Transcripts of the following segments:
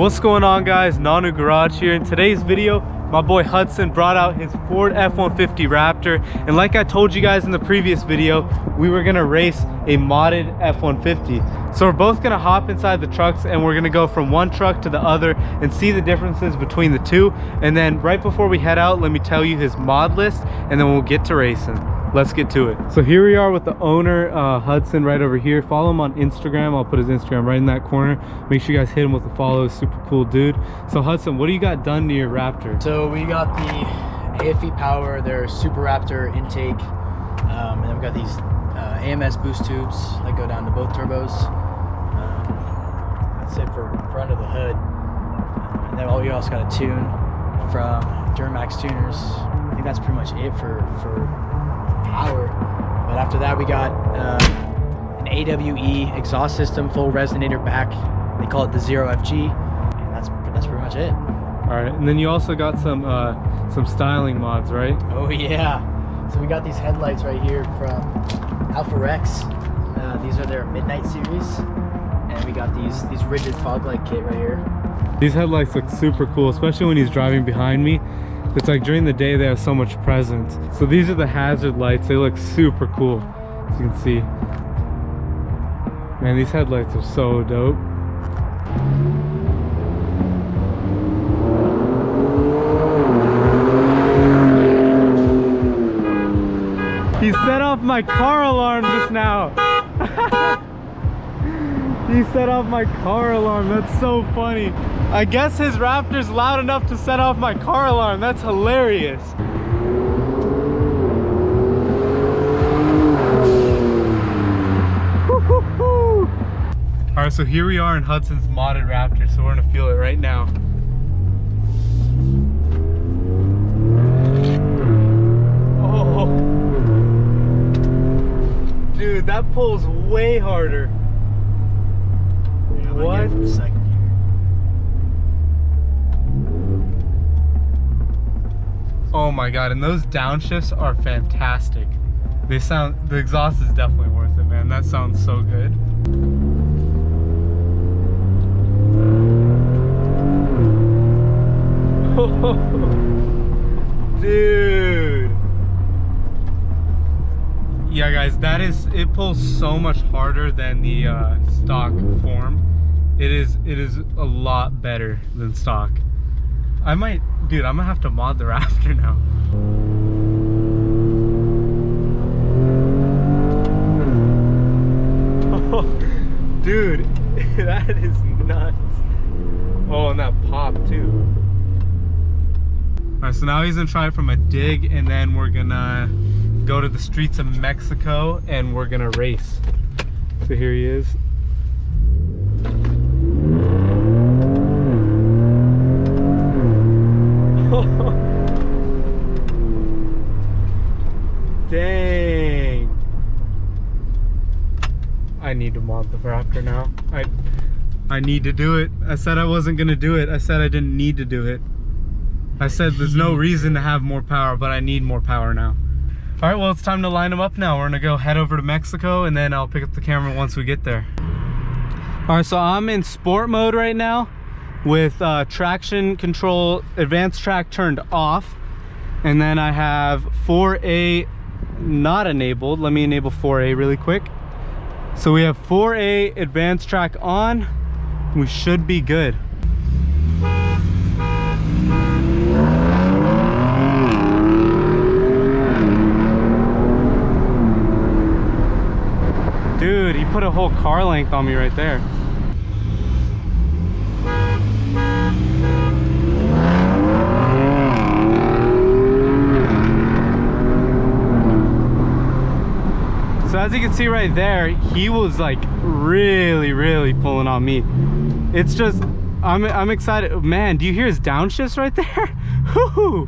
What's going on, guys? Nanu Garage here. In today's video, my boy Hudson brought out his Ford F-150 Raptor, and like I told you guys in the previous video, we were gonna race a modded F-150. So we're both gonna hop inside the trucks and we're gonna go from one truck to the other and see the differences between the two. And then right before we head out, let me tell you his mod list, and then we'll get to racing. Let's get to it. So here we are with the owner, Hudson, right over here. Follow him on Instagram. I'll put his Instagram right in that corner. Make sure you guys hit him with a follow. Super cool dude. So Hudson, what do you got done to your Raptor? So we got the AFE power, their Super Raptor intake, and then we got these AMS boost tubes that go down to both turbos. That's it for front of the hood. And then we also got a tune from Duramax Tuners. I think that's pretty much it for power. But after that, we got an AWE exhaust system, full resonator back. They call it the 0FG, and that's pretty much it. All right, and then you also got some styling mods, right? Oh yeah. So we got these headlights right here from Alpha Rex. These are their Midnight series, and we got these rigid fog light kit right here. These headlights look super cool, especially when he's driving behind me. It's like during the day they have so much presence. So these are the hazard lights. They look super cool, as you can see. Man, these headlights are so dope. He set off my car alarm just now. He set off my car alarm. That's so funny. I guess his Raptor's loud enough to set off my car alarm. That's hilarious. All right, so here we are in Hudson's modded Raptor, so we're gonna feel it right now. Oh, dude, that pulls way harder. Yeah, what? Oh my god, and those downshifts are fantastic. They sound, the exhaust is definitely worth it, man. That sounds so good. Dude. Yeah guys, it pulls so much harder than the stock form. It is a lot better than stock. Dude, I'm gonna have to mod the Raptor now. Oh, dude, that is nuts. Oh, and that pop too. All right, so now he's gonna try it from a dig, and then we're gonna go to the streets of Mexico and we're gonna race. So here he is. Dang. I need to mod the Raptor now. I need to do it. I said I wasn't gonna do it. I said I didn't need to do it. I said there's no reason to have more power, but I need more power now. All right, well, it's time to line them up now. We're gonna go head over to Mexico, and then I'll pick up the camera once we get there. All right, so I'm in sport mode right now with traction control, advanced track turned off. And then I have 4A not enabled. Let me enable 4A really quick. So we have 4A advanced track on. We should be good. Dude, he put a whole car length on me right there. So as you can see right there, he was like really pulling on me. It's just, I'm excited. Man, do you hear his downshifts right there? Woo!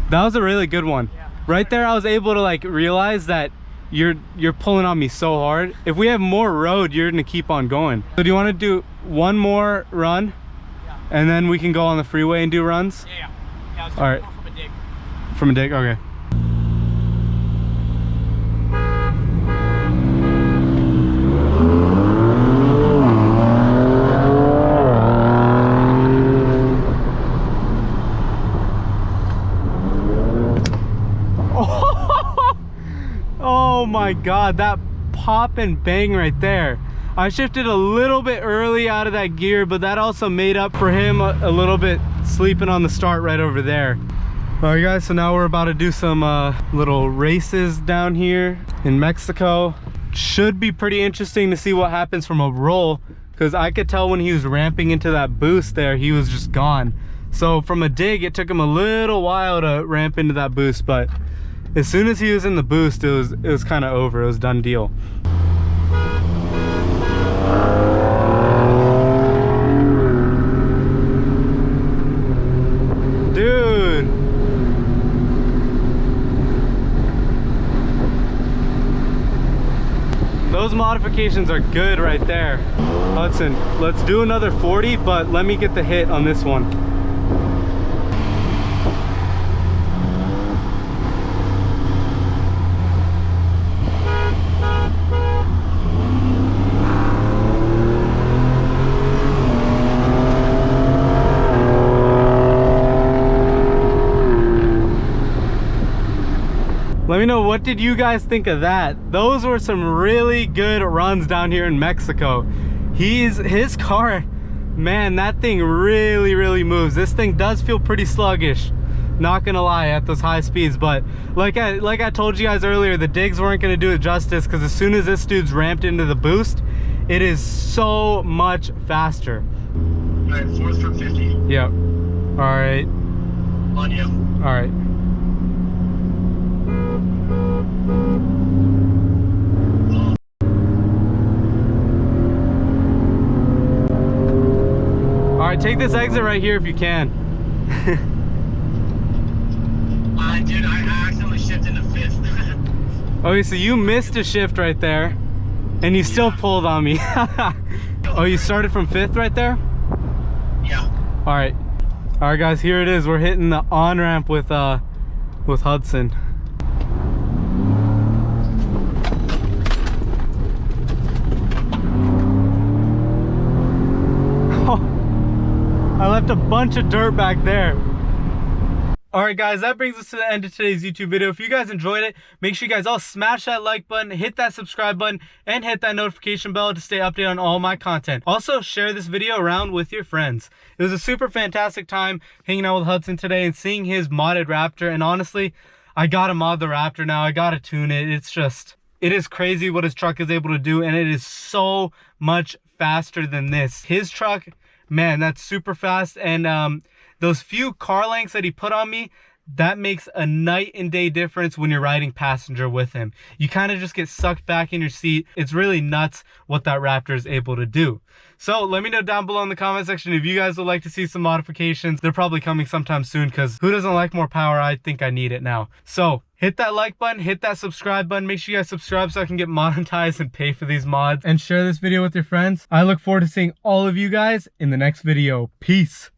That was a really good one. Yeah. Right there, I was able to like realize that you're pulling on me so hard. If we have more road, you're gonna keep on going. So do you want to do one more run? Yeah. And then we can go on the freeway and do runs? Yeah. I was all right. From a dig. From a dig? Okay. my God, that pop and bang right there. I shifted a little bit early out of that gear, but that also made up for him a little bit sleeping on the start right over there. All right guys, so now we're about to do some little races down here in Mexico. Should be pretty interesting to see what happens from a roll, because I could tell when he was ramping into that boost there, he was just gone. So from a dig, it took him a little while to ramp into that boost, but as soon as he was in the boost, it was kind of over. It was done deal. Dude. Those modifications are good right there. Hudson, let's do another 40, but let me get the hit on this one. Let me know, what did you guys think of that? Those were some really good runs down here in Mexico. His car, man, that thing really moves. This thing does feel pretty sluggish, not gonna lie, at those high speeds, but like I told you guys earlier, the digs weren't gonna do it justice, because as soon as this dude's ramped into the boost, it is so much faster. All right, 4th from 50. Yep. All right. On you. All right. All right, take this exit right here if you can. Dude, I accidentally shifted into 5th. Okay, so you missed a shift right there, and you still pulled on me. Oh, you started from 5th right there? Yeah. All right, guys, here it is. We're hitting the on-ramp with Hudson. I left a bunch of dirt back there. All right guys, that brings us to the end of today's YouTube video. If you guys enjoyed it, make sure you guys all smash that like button, hit that subscribe button, and hit that notification bell to stay updated on all my content. Also, share this video around with your friends. It was a super fantastic time hanging out with Hudson today and seeing his modded Raptor. And honestly, I gotta mod the Raptor now. I gotta tune it. It is crazy what his truck is able to do, and it is so much faster than this. His truck, man, that's super fast. And those few car lengths that he put on me, that makes a night and day difference when you're riding passenger with him. You kind of just get sucked back in your seat. It's really nuts what that Raptor is able to do. So let me know down below in the comment section if you guys would like to see some modifications. They're probably coming sometime soon, because who doesn't like more power? I think I need it now. So hit that like button, hit that subscribe button. Make sure you guys subscribe so I can get monetized and pay for these mods. And share this video with your friends. I look forward to seeing all of you guys in the next video. Peace.